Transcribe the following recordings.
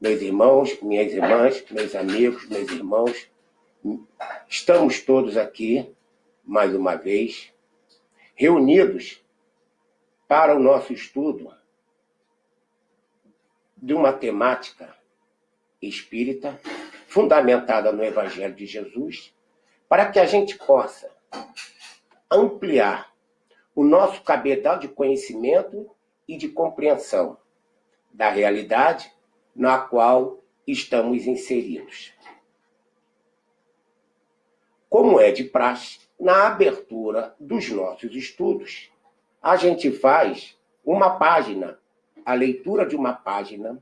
Meus irmãos, minhas irmãs, meus amigos, meus irmãos, estamos todos aqui, mais uma vez, reunidos para o nosso estudo de uma temática espírita, fundamentada no Evangelho de Jesus, para que a gente possa ampliar o nosso cabedal de conhecimento e de compreensão da realidade na qual estamos inseridos. Como é de praxe, na abertura dos nossos estudos, a gente faz uma página, a leitura de uma página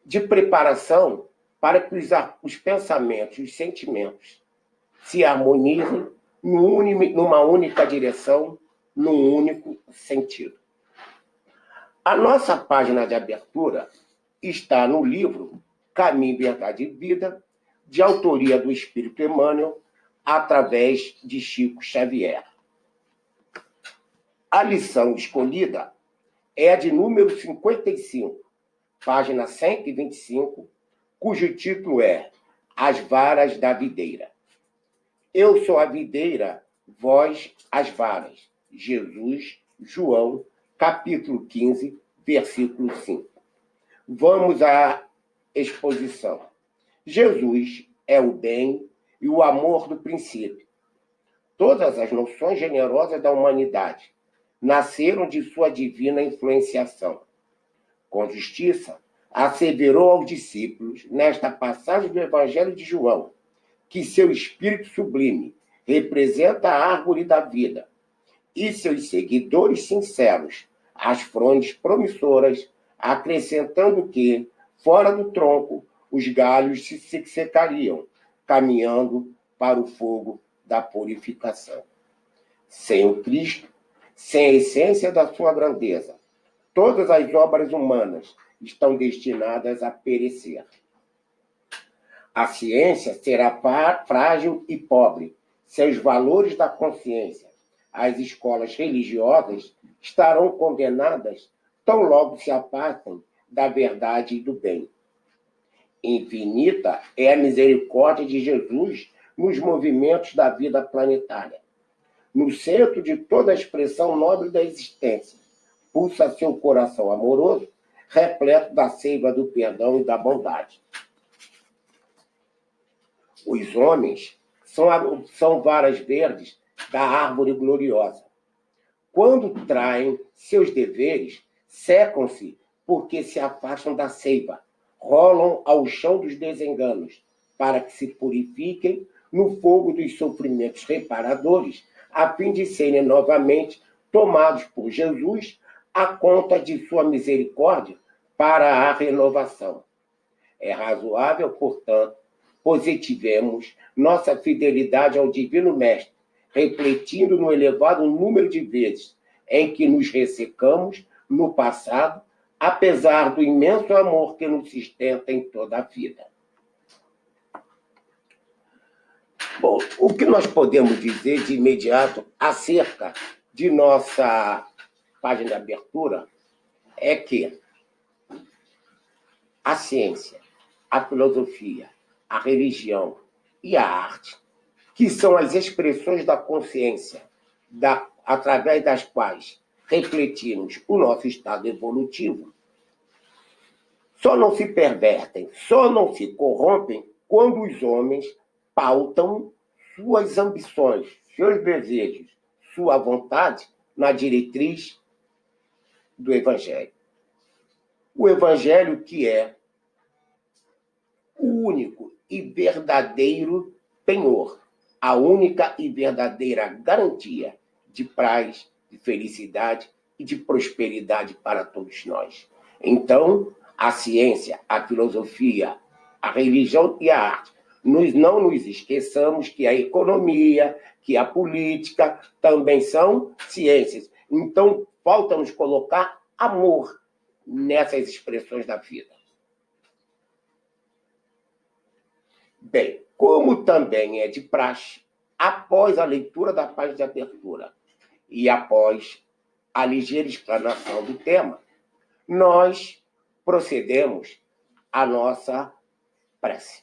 de preparação para que os pensamentos e os sentimentos se harmonizem numa única direção, num único sentido. A nossa página de abertura está no livro Caminho, Verdade e Vida, de autoria do Espírito Emmanuel, através de Chico Xavier. A lição escolhida é a de número 55, página 125, cujo título é As Varas da Videira. Eu sou a videira, vós as varas. Jesus, João, capítulo 15, versículo 5. Vamos à exposição. Jesus é o bem e o amor do princípio. Todas as noções generosas da humanidade nasceram de sua divina influenciação. Com justiça, asseverou aos discípulos, nesta passagem do Evangelho de João, que seu espírito sublime representa a árvore da vida e seus seguidores sinceros, as frondes promissoras, acrescentando que, fora do tronco, os galhos se secariam, caminhando para o fogo da purificação. Sem o Cristo, sem a essência da sua grandeza, todas as obras humanas estão destinadas a perecer. A ciência será frágil e pobre. Seus valores da consciência, as escolas religiosas estarão condenadas tão logo se apartem da verdade e do bem. Infinita é a misericórdia de Jesus nos movimentos da vida planetária. No centro de toda a expressão nobre da existência, pulsa seu coração amoroso, repleto da seiva do perdão e da bondade. Os homens são varas verdes da árvore gloriosa. Quando traem seus deveres, secam-se porque se afastam da seiva, rolam ao chão dos desenganos, para que se purifiquem no fogo dos sofrimentos reparadores, a fim de serem novamente tomados por Jesus à conta de sua misericórdia para a renovação. É razoável, portanto, positivemos nossa fidelidade ao Divino Mestre, refletindo no elevado número de vezes em que nos ressecamos no passado, apesar do imenso amor que nos sustenta em toda a vida. Bom, o que nós podemos dizer de imediato acerca de nossa página de abertura é que a ciência, a filosofia, a religião e a arte, que são as expressões da consciência, através das quais refletimos o nosso estado evolutivo, só não se pervertem, só não se corrompem quando os homens pautam suas ambições, seus desejos, sua vontade na diretriz do Evangelho. O Evangelho que é o único e verdadeiro penhor, a única e verdadeira garantia de paz, de felicidade e de prosperidade para todos nós. Então, a ciência, a filosofia, a religião e a arte, não nos esqueçamos que a economia, que a política também são ciências. Então, falta-nos colocar amor nessas expressões da vida. Bem, como também é de praxe, após a leitura da página de abertura e após a ligeira explanação do tema, nós procedemos a nossa prece.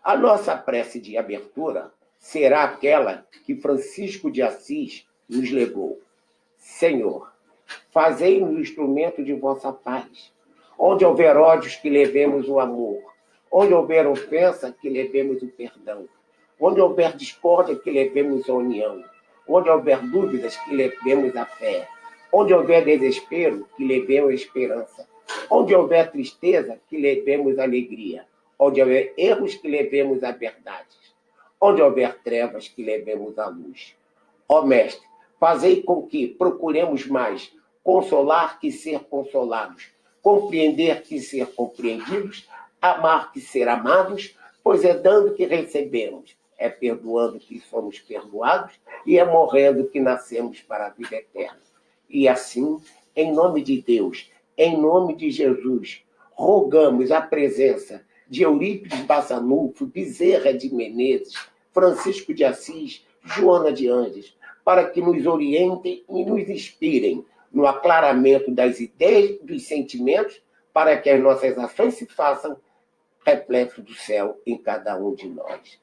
A nossa prece de abertura será aquela que Francisco de Assis nos legou. Senhor, fazei-nos instrumento de vossa paz. Onde houver ódios, que levemos o amor. Onde houver ofensa, que levemos o perdão. Onde houver discórdia, que levemos a união. Onde houver dúvidas, que levemos a fé. Onde houver desespero, que levemos a esperança. Onde houver tristeza, que levemos a alegria. Onde houver erros, que levemos a verdade. Onde houver trevas, que levemos a luz. Ó Mestre, fazei com que procuremos mais consolar que ser consolados, compreender que ser compreendidos, amar que ser amados, pois é dando que recebemos, é perdoando que somos perdoados e é morrendo que nascemos para a vida eterna. E assim, em nome de Deus, em nome de Jesus, rogamos a presença de Eurípides Bassanufo, Bezerra de Menezes, Francisco de Assis, Joana de Anjos, para que nos orientem e nos inspirem no aclaramento das ideias e dos sentimentos, para que as nossas ações se façam reflexo do céu em cada um de nós.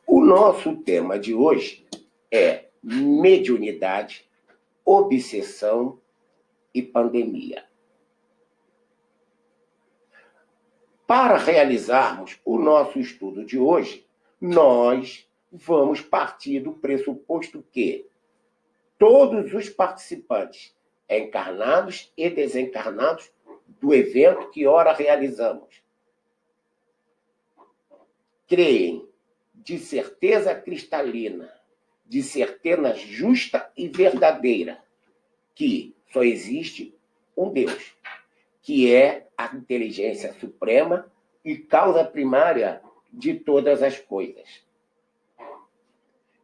O nosso tema de hoje é mediunidade, obsessão e pandemia. Para realizarmos o nosso estudo de hoje, nós vamos partir do pressuposto que todos os participantes, encarnados e desencarnados, do evento que ora realizamos, creem de certeza cristalina, de certeza justa e verdadeira, que só existe um Deus, que é a inteligência suprema e causa primária de todas as coisas.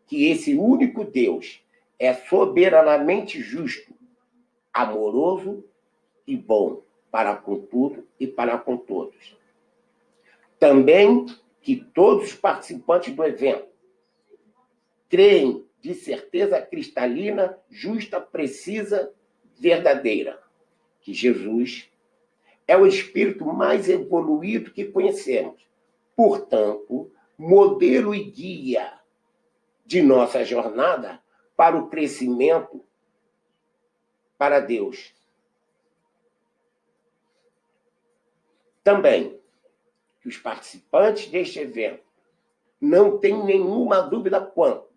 Que esse único Deus é soberanamente justo, amoroso e bom para com tudo e para com todos. Também que todos os participantes do evento creem de certeza cristalina, justa, precisa, verdadeira, que Jesus é o espírito mais evoluído que conhecemos. Portanto, modelo e guia de nossa jornada para o crescimento para Deus. Também, que os participantes deste evento não têm nenhuma dúvida quanto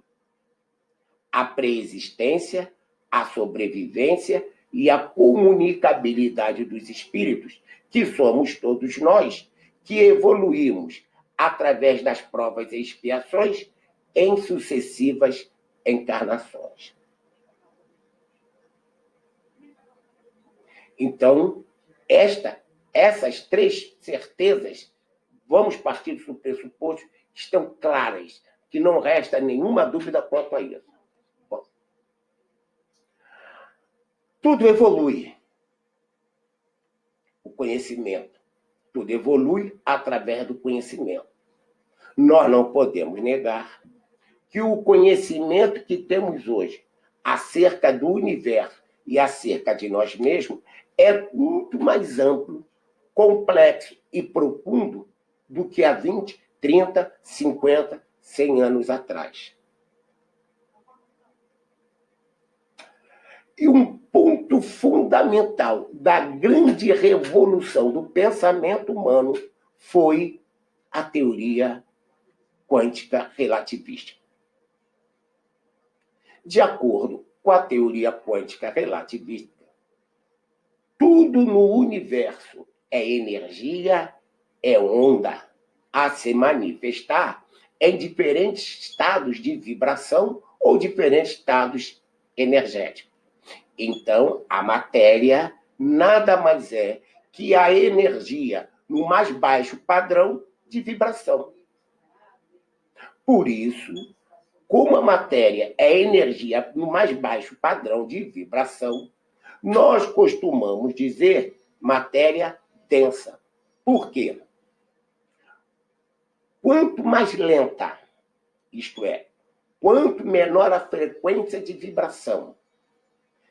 à preexistência, à sobrevivência e à comunicabilidade dos espíritos, que somos todos nós, que evoluímos através das provas e expiações em sucessivas encarnações. Então, essas três certezas, vamos partir do pressuposto, estão claras, que não resta nenhuma dúvida quanto a isso. Bom, tudo evolui. O conhecimento. Tudo evolui através do conhecimento. Nós não podemos negar que o conhecimento que temos hoje acerca do universo e acerca de nós mesmos é muito mais amplo, complexo e profundo do que há 20, 30, 50, 100 anos atrás. E um ponto fundamental da grande revolução do pensamento humano foi a teoria quântica relativista. De acordo com a teoria quântica relativista, tudo no universo é energia, é onda, a se manifestar em diferentes estados de vibração ou diferentes estados energéticos. Então, a matéria nada mais é que a energia no mais baixo padrão de vibração. Por isso, como a matéria é energia no mais baixo padrão de vibração, nós costumamos dizer matéria densa. Por quê? Quanto mais lenta, isto é, quanto menor a frequência de vibração,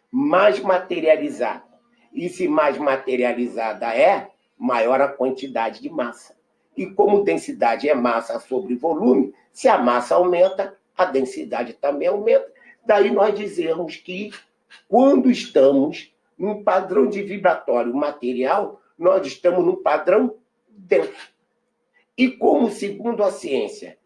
mais materializada E se mais materializada é, maior a quantidade de massa. E como densidade é massa sobre volume, se a massa aumenta, a densidade também aumenta. Daí nós dizemos que, quando estamos num padrão de vibratório material, nós estamos num padrão denso. E como, segundo a ciência,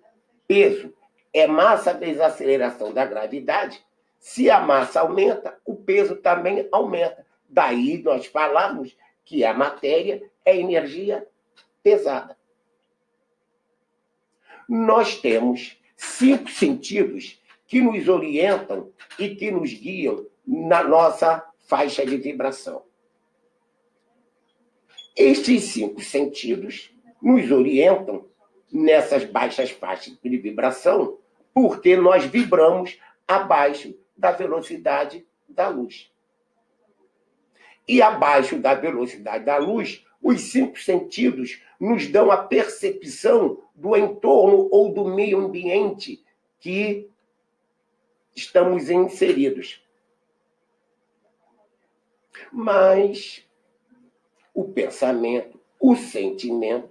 peso é massa vezes a aceleração da gravidade, se a massa aumenta, o peso também aumenta. Daí nós falamos que a matéria é energia pesada. Nós temos 5 sentidos que nos orientam e que nos guiam na nossa faixa de vibração. Estes 5 sentidos nos orientam nessas baixas faixas de vibração porque nós vibramos abaixo da velocidade da luz. E abaixo da velocidade da luz, os 5 sentidos nos dão a percepção do entorno ou do meio ambiente que estamos inseridos. Mas o pensamento, o sentimento,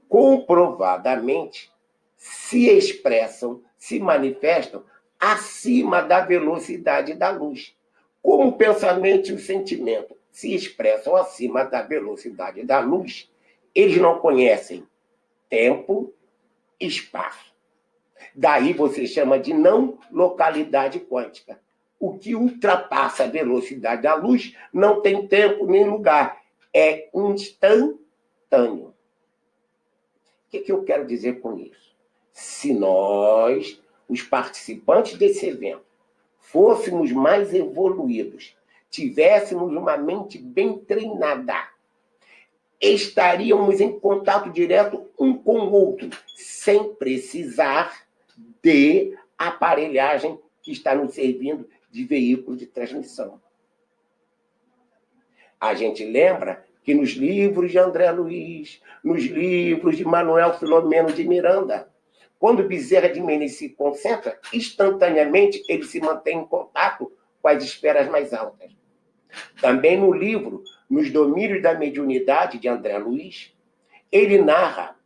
comprovadamente se expressam, se manifestam acima da velocidade da luz. Como o pensamento e o sentimento se expressam acima da velocidade da luz, eles não conhecem tempo e espaço. Daí você chama de não localidade quântica. O que ultrapassa a velocidade da luz não tem tempo nem lugar. É instantâneo. O que eu quero dizer com isso? Se nós, os participantes desse evento, fôssemos mais evoluídos, tivéssemos uma mente bem treinada, estaríamos em contato direto um com o outro, sem precisar de aparelhagem que está nos servindo de veículo de transmissão. A gente lembra que nos livros de André Luiz, nos livros de Manuel Filomeno de Miranda, quando Bezerra de Menezes se concentra, instantaneamente ele se mantém em contato com as esferas mais altas. Também no livro Nos Domínios da Mediunidade, de André Luiz, ele narra,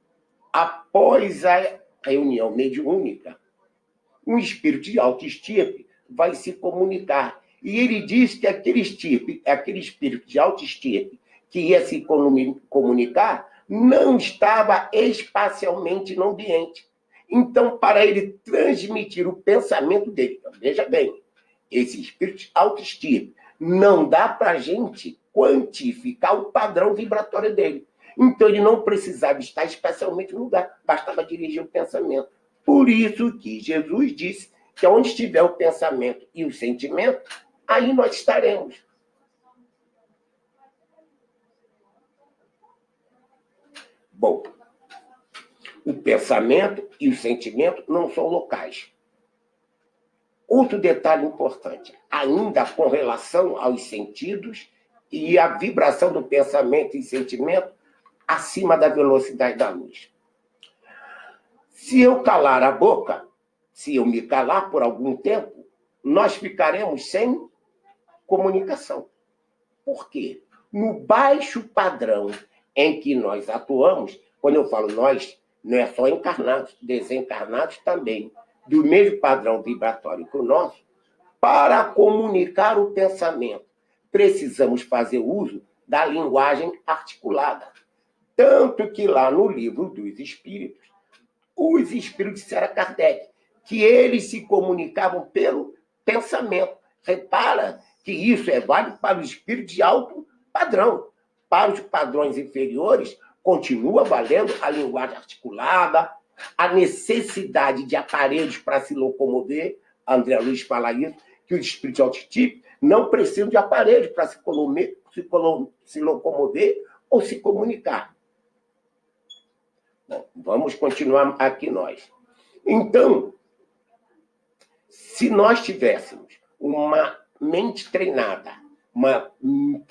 após a reunião mediúnica, um espírito de alta estirpe vai se comunicar. E ele diz que aquele espírito de alta estirpe que ia se comunicar não estava espacialmente no ambiente. Então, para ele transmitir o pensamento dele, então, veja bem, esse espírito de alta estirpe, não dá para a gente quantificar o padrão vibratório dele. Então, ele não precisava estar espacialmente no lugar, bastava dirigir o pensamento. Por isso que Jesus disse que onde estiver o pensamento e o sentimento, aí nós estaremos. Bom, o pensamento e o sentimento não são locais. Outro detalhe importante, ainda com relação aos sentidos e a vibração do pensamento e sentimento acima da velocidade da luz. Se eu calar a boca, se eu me calar por algum tempo, nós ficaremos sem comunicação. Por quê? No baixo padrão em que nós atuamos, quando eu falo nós, não é só encarnados, desencarnados também, do mesmo padrão vibratório que o nosso, para comunicar o pensamento, precisamos fazer uso da linguagem articulada. Tanto que lá no livro dos Espíritos, os Espíritos disseram a Kardec que eles se comunicavam pelo pensamento. Repara que isso é válido para os espíritos de alto padrão. Para os padrões inferiores, continua valendo a linguagem articulada, a necessidade de aparelhos para se locomover. André Luiz fala isso, que os espíritos de alto estirpe não precisam de aparelhos para se locomover ou se comunicar. Bom, vamos continuar aqui nós. Então, se nós tivéssemos uma mente treinada, uma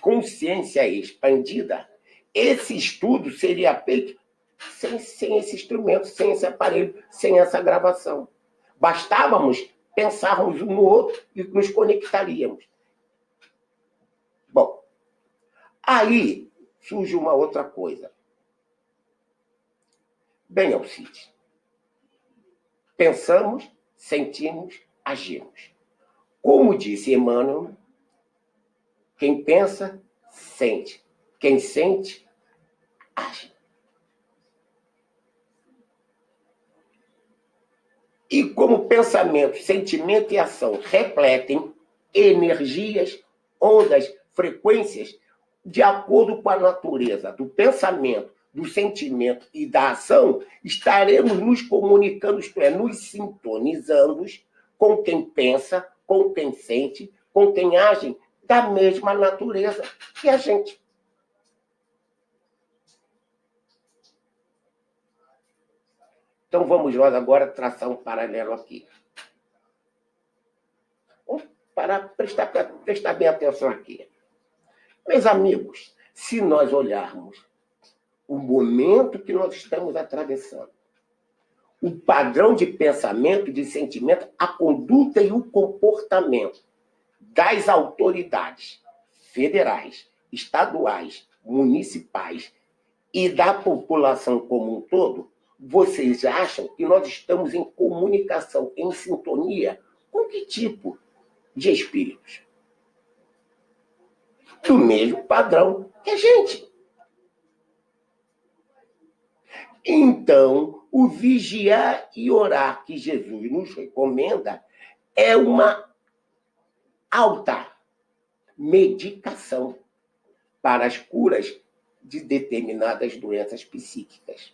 consciência expandida, esse estudo seria feito sem esse instrumento, sem esse aparelho, sem essa gravação. Bastávamos pensarmos um no outro e nos conectaríamos. Bom, Aí surge uma outra coisa. Bem, Alcides, pensamos, sentimos, agimos. Como disse Emmanuel, quem pensa, sente. Quem sente, age. E como pensamento, sentimento e ação refletem energias, ondas, frequências, de acordo com a natureza do pensamento, do sentimento e da ação, estaremos nos comunicando, isto é, nos sintonizando com quem pensa, com quem sente, com quem age da mesma natureza que a gente. Então vamos nós agora traçar um paralelo aqui. Para prestar bem atenção aqui. Meus amigos, se nós olharmos o momento que nós estamos atravessando, o padrão de pensamento, de sentimento, a conduta e o comportamento das autoridades federais, estaduais, municipais e da população como um todo, vocês acham que nós estamos em comunicação, em sintonia com que tipo de espíritos? Do mesmo padrão que a gente. Então, o vigiar e orar que Jesus nos recomenda é uma alta medicação para as curas de determinadas doenças psíquicas.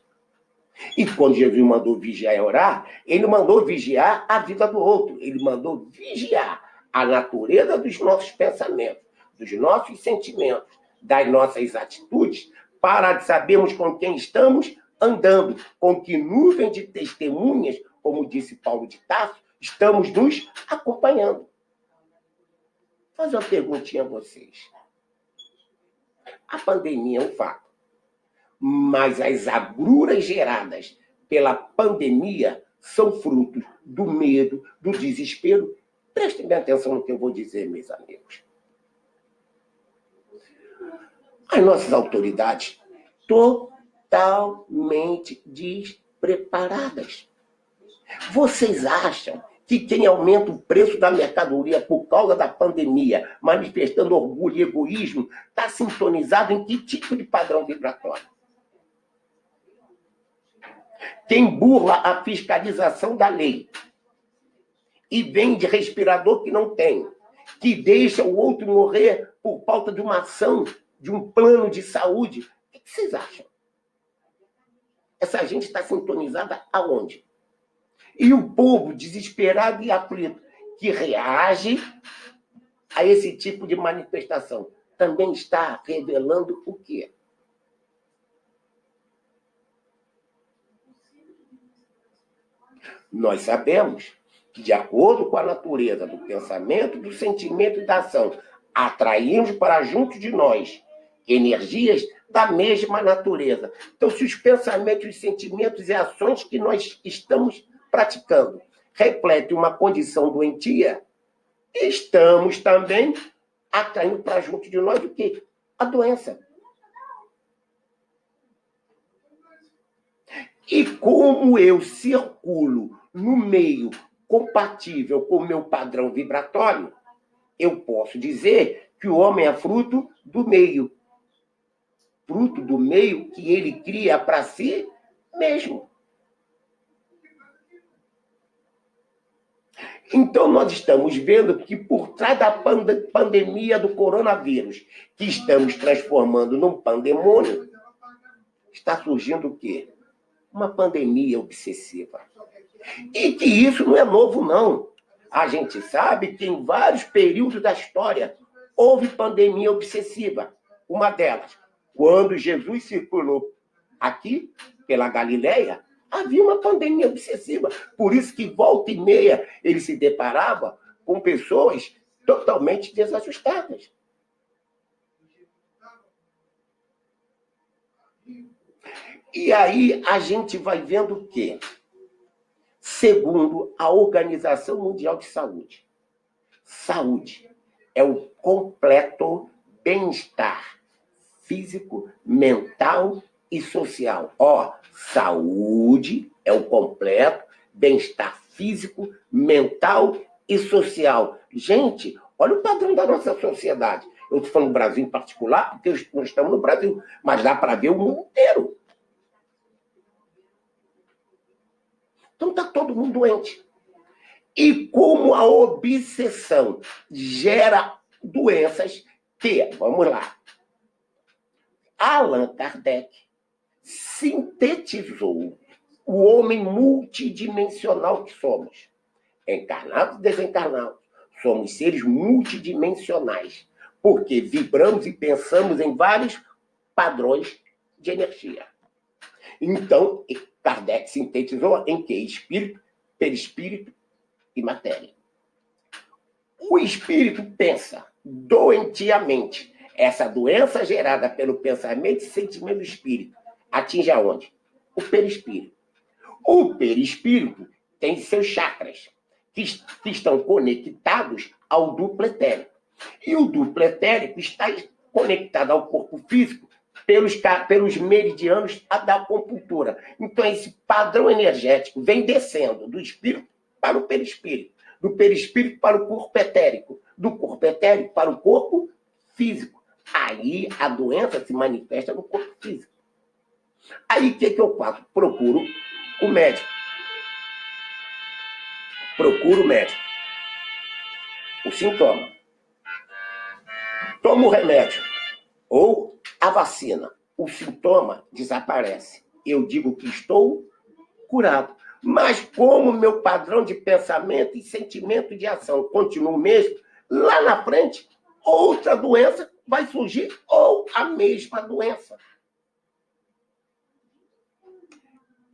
E quando Jesus mandou vigiar e orar, ele mandou vigiar a vida do outro, ele mandou vigiar a natureza dos nossos pensamentos, dos nossos sentimentos, das nossas atitudes, para sabermos com quem estamos andando, com que nuvem de testemunhas, como disse Paulo de Tarso, estamos nos acompanhando. Vou fazer uma perguntinha a vocês. A pandemia é um fato, mas as agruras geradas pela pandemia são frutos do medo, do desespero. Prestem bem atenção no que eu vou dizer, meus amigos. As nossas autoridades totalmente despreparadas. Vocês acham que quem aumenta o preço da mercadoria por causa da pandemia, manifestando orgulho e egoísmo, está sintonizado em que tipo de padrão vibratório? Quem burla a fiscalização da lei e vende respirador que não tem, que deixa o outro morrer por falta de uma ação, de um plano de saúde, o que vocês acham? Essa gente está sintonizada aonde? E o povo desesperado e aflito, que reage a esse tipo de manifestação, também está revelando o quê? Nós sabemos que, de acordo com a natureza do pensamento, do sentimento e da ação, atraímos para junto de nós energias da mesma natureza. Então, se os pensamentos, os sentimentos e ações que nós estamos praticando refletem uma condição doentia, estamos também atraindo para junto de nós o quê? A doença. E como eu circulo no meio compatível com o meu padrão vibratório, eu posso dizer que o homem é fruto do meio. Fruto do meio que ele cria para si mesmo. Então, nós estamos vendo que por trás da pandemia do coronavírus, que estamos transformando num pandemônio, está surgindo o quê? Uma pandemia obsessiva. E que isso não é novo, não. A gente sabe que em vários períodos da história houve pandemia obsessiva. Uma delas, quando Jesus circulou aqui, pela Galileia, havia uma pandemia obsessiva. Por isso que, volta e meia, ele se deparava com pessoas totalmente desajustadas. E aí a gente vai vendo o quê? Segundo a Organização Mundial de Saúde, saúde é o completo bem-estar físico, mental e social. Ó, saúde é o completo, bem-estar físico, mental e social. Gente, olha o padrão da nossa sociedade. Eu estou falando do Brasil em particular, porque nós estamos no Brasil, mas dá para ver o mundo inteiro. Então está todo mundo doente. E como a obsessão gera doenças que, vamos lá, Allan Kardec sintetizou o homem multidimensional que somos. Encarnados e desencarnados. Somos seres multidimensionais, porque vibramos e pensamos em vários padrões de energia. Então, Kardec sintetizou em que? Espírito, perispírito e matéria. O espírito pensa doentiamente. Essa doença gerada pelo pensamento e sentimento do espírito atinge aonde? O perispírito. O perispírito tem seus chakras, que estão conectados ao duplo etérico. E o duplo etérico está conectado ao corpo físico pelos meridianos da acupuntura. Então, esse padrão energético vem descendo do espírito para o perispírito, do perispírito para o corpo etérico, do corpo etérico para o corpo físico. Aí a doença se manifesta no corpo físico. Aí o que eu faço? Procuro o médico. Procuro o médico. O sintoma. Tomo o remédio. Ou a vacina. O sintoma desaparece. Eu digo que estou curado. Mas como meu padrão de pensamento e sentimento de ação continua o mesmo, lá na frente, outra doença vai surgir ou a mesma doença.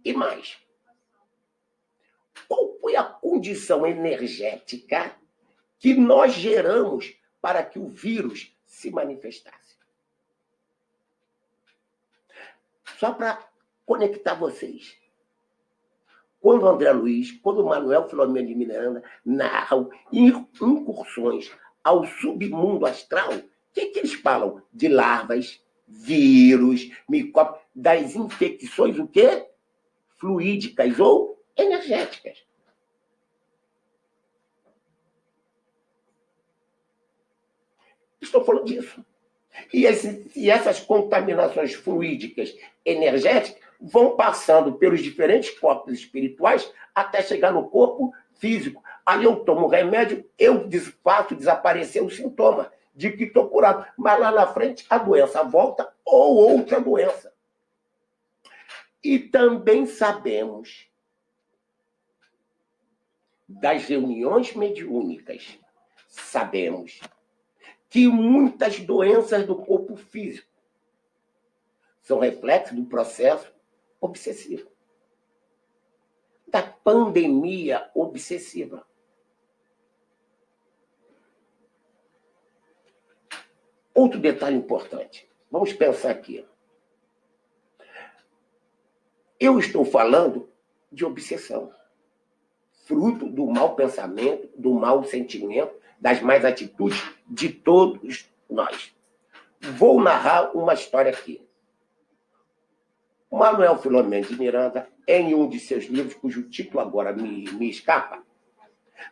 E mais. Qual foi a condição energética que nós geramos para que o vírus se manifestasse? Só para conectar vocês. Quando o André Luiz, quando o Manuel Filomeno de Miranda narram incursões ao submundo astral, o que eles falam? De larvas, vírus, micóbios, das infecções, o quê? Fluídicas ou energéticas. Estou falando disso. E essas contaminações fluídicas, energéticas, vão passando pelos diferentes corpos espirituais até chegar no corpo físico. Aí eu tomo remédio, eu faço desaparecer o sintoma de que estou curado. Mas lá na frente a doença volta ou outra doença. E também sabemos das reuniões mediúnicas, sabemos que muitas doenças do corpo físico são reflexo do processo obsessivo, da pandemia obsessiva. Outro detalhe importante. Vamos pensar aqui. Eu estou falando de obsessão, fruto do mau pensamento, do mau sentimento, das más atitudes de todos nós. Vou narrar uma história aqui. O Manuel Filomeno de Miranda, em um de seus livros, cujo título agora me escapa,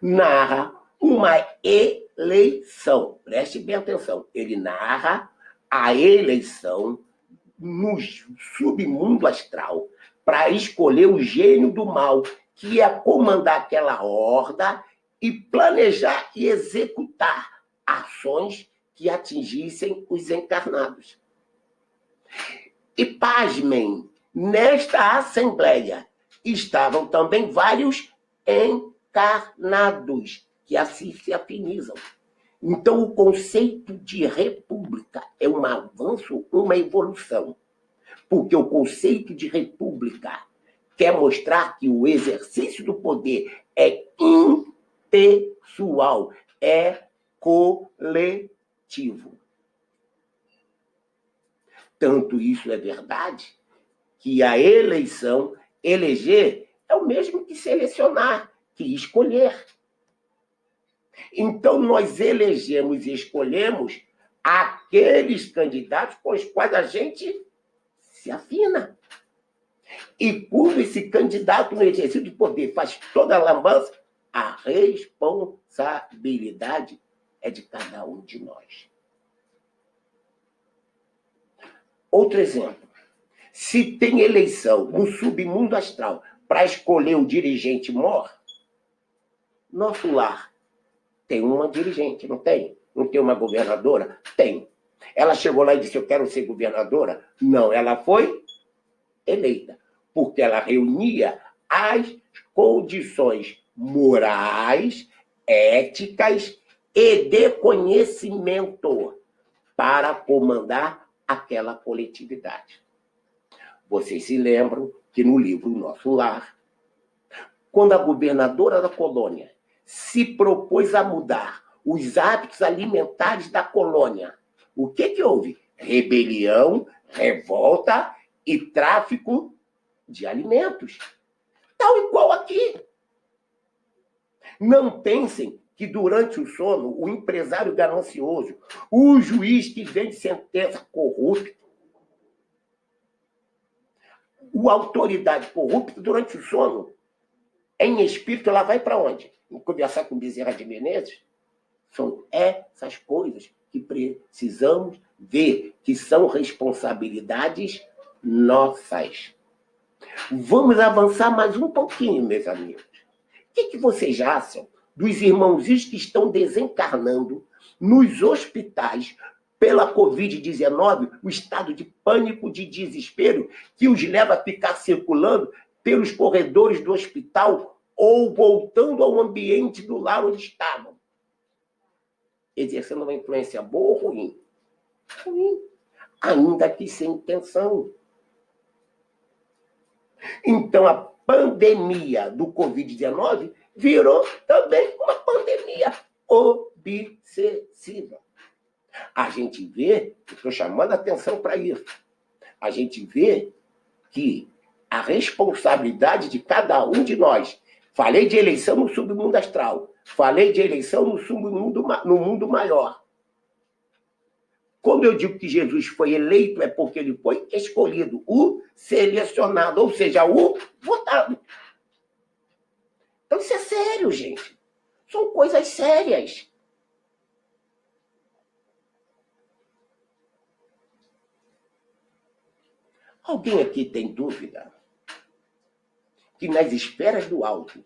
narra uma eleição. Preste bem atenção. Ele narra a eleição no submundo astral para escolher o gênio do mal que ia comandar aquela horda e planejar e executar ações que atingissem os encarnados. E, pasmem, nesta assembleia estavam também vários encarnados que assim se afinizam. Então, o conceito de república é um avanço, uma evolução. Porque o conceito de república quer mostrar que o exercício do poder é impessoal, é coletivo. Tanto isso é verdade que a eleição, eleger, é o mesmo que selecionar, que escolher. Então, nós elegemos e escolhemos aqueles candidatos com os quais a gente se afina. E quando esse candidato no exercício de poder faz toda a lambança, a responsabilidade é de cada um de nós. Outro exemplo. Se tem eleição no submundo astral para escolher o dirigente mor, nosso lar tem uma dirigente, não tem? Não tem uma governadora? Tem. Ela chegou lá e disse, eu quero ser governadora? Não, ela foi eleita, porque ela reunia as condições morais, éticas e de conhecimento para comandar aquela coletividade. Vocês se lembram que no livro Nosso Lar, quando a governadora da colônia se propôs a mudar os hábitos alimentares da colônia, o que houve? Rebelião, revolta e tráfico de alimentos. Tal e qual aqui. Não pensem que durante o sono, o empresário ganancioso, o juiz que vende sentença corrupta, a autoridade corrupta, durante o sono, em espírito, ela vai para onde? Conversar com Bezerra de Menezes? São essas coisas que precisamos ver, que são responsabilidades nossas. Vamos avançar mais um pouquinho, meus amigos. O que vocês acham dos irmãozinhos que estão desencarnando nos hospitais pela Covid-19, o estado de pânico, de desespero, que os leva a ficar circulando pelos corredores do hospital ou voltando ao ambiente do lar onde estavam? Exercendo uma influência boa ou ruim? Ruim. Ainda que sem intenção. Então, a pandemia do Covid-19 virou também uma pandemia obsessiva. A gente vê, estou chamando a atenção para isso, a gente vê que a responsabilidade de cada um de nós, falei de eleição no submundo astral, falei de eleição no mundo maior. Quando eu digo que Jesus foi eleito, é porque ele foi escolhido, o selecionado, ou seja, o votado. Então isso é sério, gente. São coisas sérias. Alguém aqui tem dúvida que nas esferas do alto,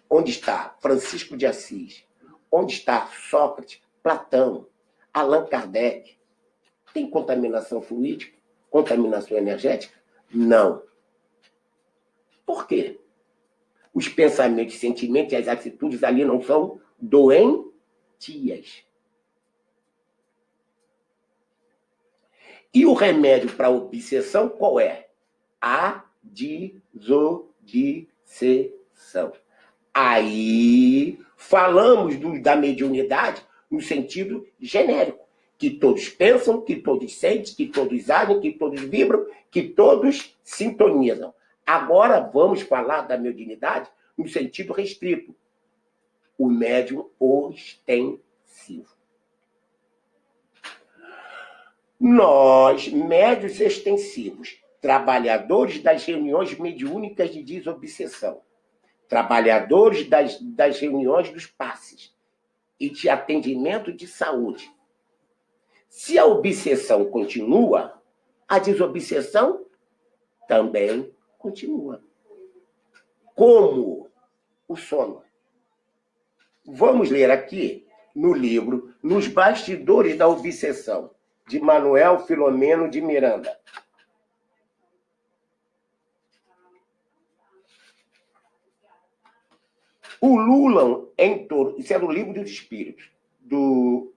onde está Francisco de Assis, onde está Sócrates, Platão, Allan Kardec, tem contaminação fluídica? Contaminação energética? Não. Por quê? Os pensamentos, sentimentos e as atitudes ali não são doentias. E o remédio para a obsessão qual é? A desobsessão. Aí falamos da mediunidade no sentido genérico, que todos pensam, que todos sentem, que todos agem, que todos vibram, que todos sintonizam. Agora vamos falar da mediunidade no sentido restrito, o médium ostensivo. Nós, médiuns extensivos, trabalhadores das reuniões mediúnicas de desobsessão, trabalhadores das reuniões dos passes e de atendimento de saúde. Se a obsessão continua, a desobsessão também continua. Como o sono. Vamos ler aqui no livro Nos Bastidores da Obsessão, de Manuel Filomeno de Miranda. Ululam em torno, isso é do livro dos Espíritos, do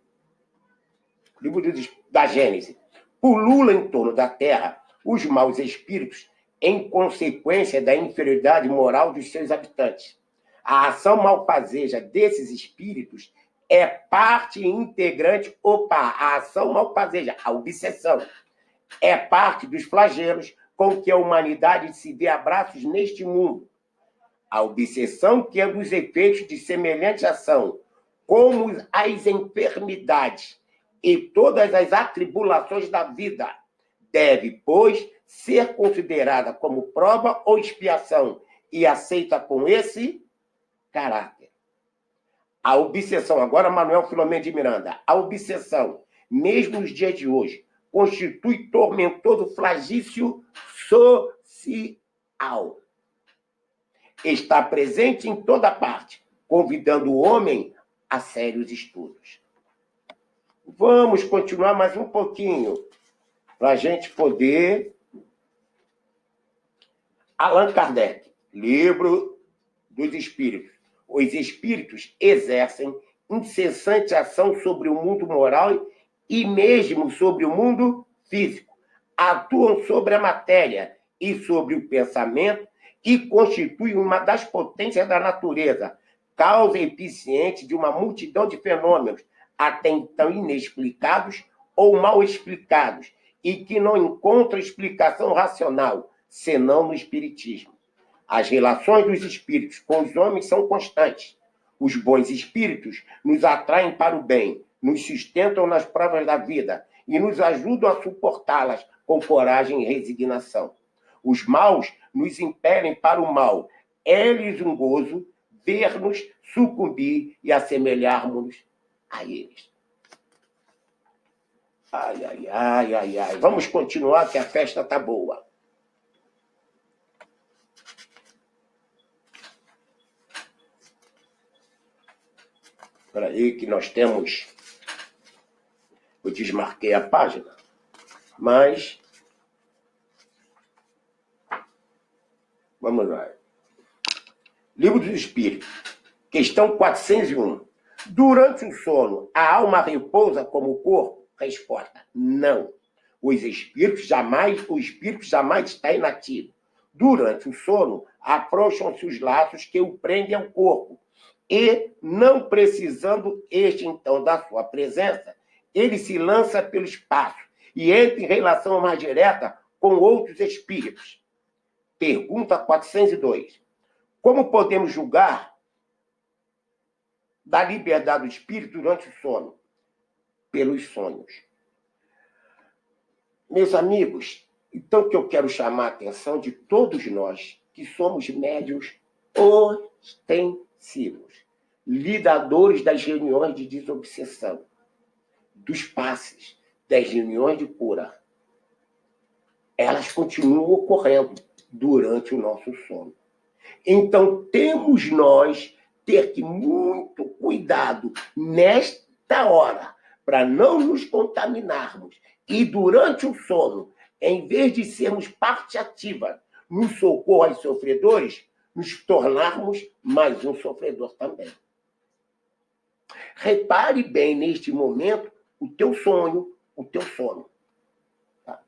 livro da Gênese. Pululam em torno da Terra os maus espíritos em consequência da inferioridade moral dos seus habitantes. A ação malfazeja desses espíritos é parte integrante, a ação malfazeja, a obsessão, é parte dos flagelos com que a humanidade se vê a braços neste mundo. A obsessão que é dos efeitos de semelhante ação, como as enfermidades e todas as atribulações da vida. Deve, pois, ser considerada como prova ou expiação e aceita com esse caráter. A obsessão, agora Manuel Filomeno de Miranda, a obsessão, mesmo nos dias de hoje, constitui tormentoso flagício social. Está presente em toda parte, convidando o homem a sérios estudos. Vamos continuar mais um pouquinho, para a gente poder... Allan Kardec, Livro dos Espíritos. Os espíritos exercem incessante ação sobre o mundo moral e mesmo sobre o mundo físico. Atuam sobre a matéria e sobre o pensamento e constituem uma das potências da natureza, causa eficiente de uma multidão de fenômenos, até então inexplicados ou mal explicados, e que não encontram explicação racional, senão no espiritismo. As relações dos espíritos com os homens são constantes. Os bons espíritos nos atraem para o bem, nos sustentam nas provas da vida e nos ajudam a suportá-las com coragem e resignação. Os maus nos impelem para o mal. É-lhes um gozo ver-nos sucumbir e assemelharmos a eles. Ai, ai, ai, ai, ai. Vamos continuar que a festa está boa. Espera aí que nós temos... Eu desmarquei a página, mas... Vamos lá. Livro dos Espíritos, questão 401. Durante o sono, a alma repousa como o corpo? Resposta: não. O espírito jamais está inativo. Durante o sono, afrouxam-se os laços que o prendem ao corpo. E, não precisando este, então, da sua presença, ele se lança pelo espaço e entra em relação mais direta com outros espíritos. Pergunta 402. Como podemos julgar da liberdade do espírito durante o sono? Pelos sonhos. Meus amigos, então que eu quero chamar a atenção de todos nós, que somos médiuns ostensivos, lidadores das reuniões de desobsessão, dos passes, das reuniões de cura. Elas continuam ocorrendo durante o nosso sono. Então, temos nós ter que muito cuidado nesta hora, para não nos contaminarmos. E durante o sono, em vez de sermos parte ativa no socorro aos sofredores, nos tornarmos mais um sofredor também. Repare bem neste momento o teu sonho, o teu sono. Tá?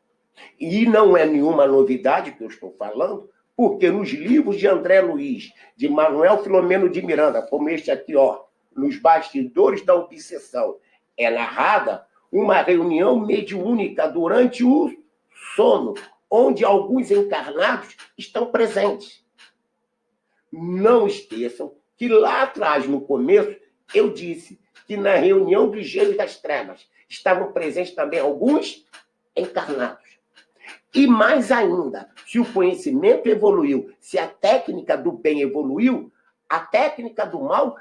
E não é nenhuma novidade que eu estou falando, porque nos livros de André Luiz, de Manuel Filomeno de Miranda, como este aqui, ó, Nos Bastidores da Obsessão, é narrada uma reunião mediúnica durante o sono, onde alguns encarnados estão presentes. Não esqueçam que lá atrás, no começo, eu disse que na reunião dos gênios das trevas estavam presentes também alguns encarnados. E mais ainda, se o conhecimento evoluiu, se a técnica do bem evoluiu, a técnica do mal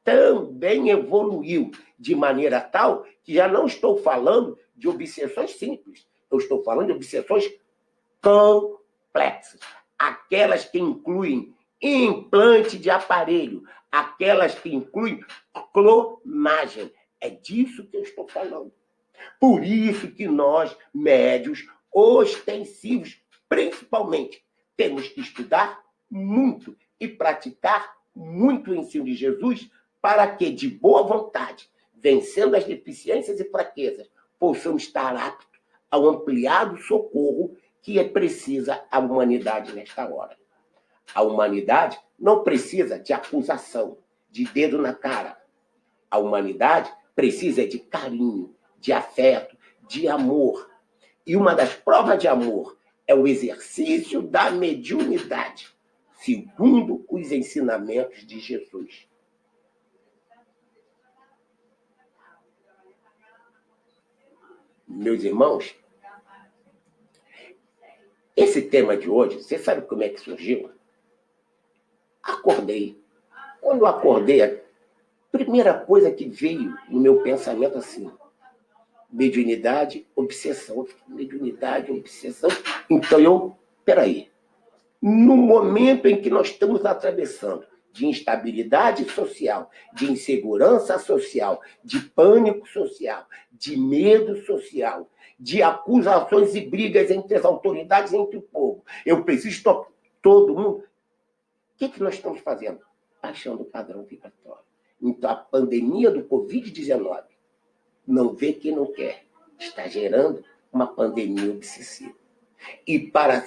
também evoluiu, de maneira tal que já não estou falando de obsessões simples, eu estou falando de obsessões complexas, aquelas que incluem implante de aparelho, aquelas que incluem clonagem. É disso que eu estou falando. Por isso que nós, médios ostensivos, principalmente, temos que estudar muito e praticar muito o ensino de Jesus para que, de boa vontade, vencendo as deficiências e fraquezas, possamos estar aptos ao ampliado socorro que precisa a humanidade nesta hora. A humanidade não precisa de acusação, de dedo na cara. A humanidade precisa de carinho, de afeto, de amor. E uma das provas de amor é o exercício da mediunidade, segundo os ensinamentos de Jesus. Meus irmãos, esse tema de hoje, você sabe como é que surgiu? Acordei. Quando eu acordei, a primeira coisa que veio no meu pensamento assim, mediunidade, obsessão. Mediunidade, obsessão. Então peraí, no momento em que nós estamos atravessando de instabilidade social, de insegurança social, de pânico social, de medo social, de acusações e brigas entre as autoridades e entre o povo, eu preciso tocar todo mundo. O que nós estamos fazendo? Baixando o padrão vibratório. Então, a pandemia do Covid-19, não vê quem não quer, está gerando uma pandemia obsessiva. E para